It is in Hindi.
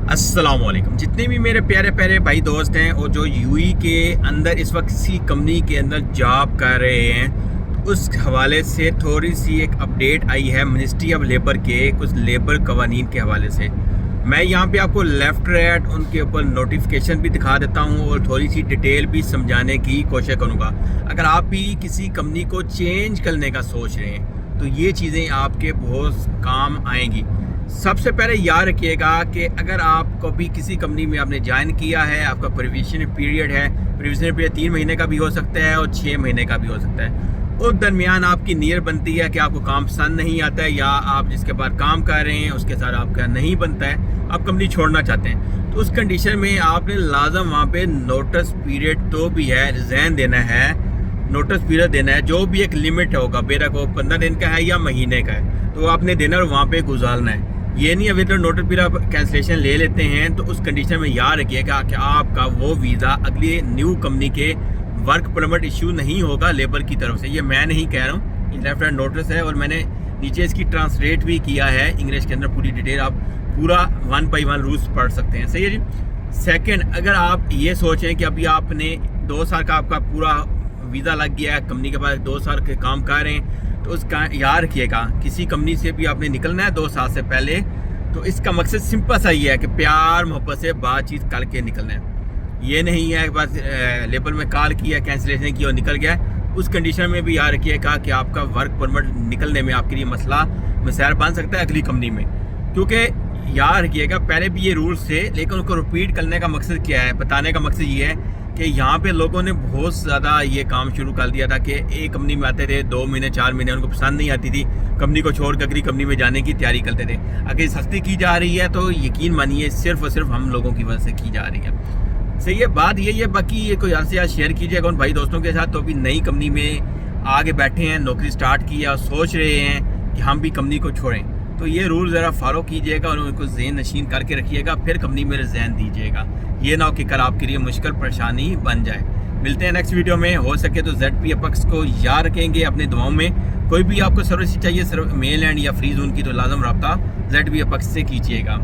अस्सलाम वालेकुम। जितने भी मेरे प्यारे प्यारे भाई दोस्त हैं और जो यूएई के अंदर इस वक्त किसी कंपनी के अंदर जॉब कर रहे हैं, उस हवाले से थोड़ी सी एक अपडेट आई है मिनिस्ट्री ऑफ लेबर के कुछ लेबर कवानीन के हवाले से। मैं यहाँ पे आपको लेफ़्ट राइट उनके ऊपर नोटिफिकेशन भी दिखा देता हूँ और थोड़ी सी डिटेल भी समझाने की कोशिश करूँगा। अगर आप भी किसी कंपनी को चेंज करने का सोच रहे हैं तो ये चीज़ें आपके बहुत काम आएंगी। सबसे पहले याद रखिएगा कि अगर आपको भी किसी कंपनी में आपने ज्वाइन किया है, आपका प्रोविजन पीरियड है, प्रोविजन पीरियड 3 महीने का भी हो सकता है और 6 महीने का भी हो सकता है। उस दरमियान आपकी नीयत बनती है कि आपको काम पसंद नहीं आता है या आप जिसके बाद काम कर रहे हैं उसके साथ आपका नहीं बनता है, आप कंपनी छोड़ना चाहते हैं, तो उस कंडीशन में आपने लाजम वहाँ पे नोटिस पीरियड तो भी है, रिज़ाइन देना है, नोटिस पीरियड देना है, जो भी एक लिमिट होगा, बेशक वो 15 दिन का है या महीने का है, तो आपने देना और वहाँ पे गुजारना है। ये नहीं अभी तो नोटिस पीरियड कैंसिलेशन ले लेते हैं तो उस कंडीशन में याद रखिएगा कि आपका वो वीज़ा अगली न्यू कंपनी के वर्क परमिट इशू नहीं होगा लेबर की तरफ से। ये मैं नहीं कह रहा हूँ, ये लेफ्ट हैंड नोटिस है और मैंने नीचे इसकी ट्रांसलेट भी किया है इंग्लिश के अंदर, पूरी डिटेल आप पूरा 1 बाई 1 रूल्स पढ़ सकते हैं। सही है जी। सेकेंड, अगर आप ये सोचें कि अभी आपने 2 साल का आपका पूरा वीज़ा लग गया है, कंपनी के पास 2 साल के काम कर रहे हैं, तो उसका याद रखिएगा किसी कंपनी से भी आपने निकलना है 2 साल से पहले, तो इसका मकसद सिंपल सा ही है कि प्यार मोहब्बत से बातचीत करके निकलना है। ये नहीं है कि बस लेबर में कॉल किया, कैंसिलेशन किया और निकल गया। उस कंडीशन में भी याद रखिएगा कि आपका वर्क परमिट निकलने में आपके लिए मसला मसाइल बन सकता है अगली कंपनी में, क्योंकि याद रखिएगा पहले भी ये रूल्स थे, लेकिन उनको रिपीट करने का मकसद क्या है, बताने का मकसद ये है कि यहाँ पे लोगों ने बहुत ज़्यादा ये काम शुरू कर दिया था कि एक कंपनी में आते थे, 2 महीने 4 महीने उनको पसंद नहीं आती थी, कंपनी को छोड़ कर अगली कंपनी में जाने की तैयारी करते थे। अगर सस्ती की जा रही है तो यकीन मानिए सिर्फ और सिर्फ हम लोगों की वजह से की जा रही है। सही है, बात यही है। बाकी ये कोई से आज शेयर कीजिएगा उन भाई दोस्तों के साथ तो अभी नई कंपनी में आगे बैठे हैं, नौकरी स्टार्ट की और सोच रहे हैं कि हम भी कंपनी को छोड़ें, तो ये रूल ज़रा फॉलो कीजिएगा और उनको ज़हन नशीन करके रखिएगा, फिर कंपनी में रिज़ाइन दीजिएगा। ये ना हो कि कल आपके लिए मुश्किल परेशानी बन जाए। मिलते हैं नेक्स्ट वीडियो में। हो सके तो ZP अपेक्स को याद रखेंगे अपने दुआओं में। कोई भी आपको सर्विस चाहिए, मेल एंड या फ्री जोन की, तो लाजम रब्ता ZP अपेक्स से कीजिएगा।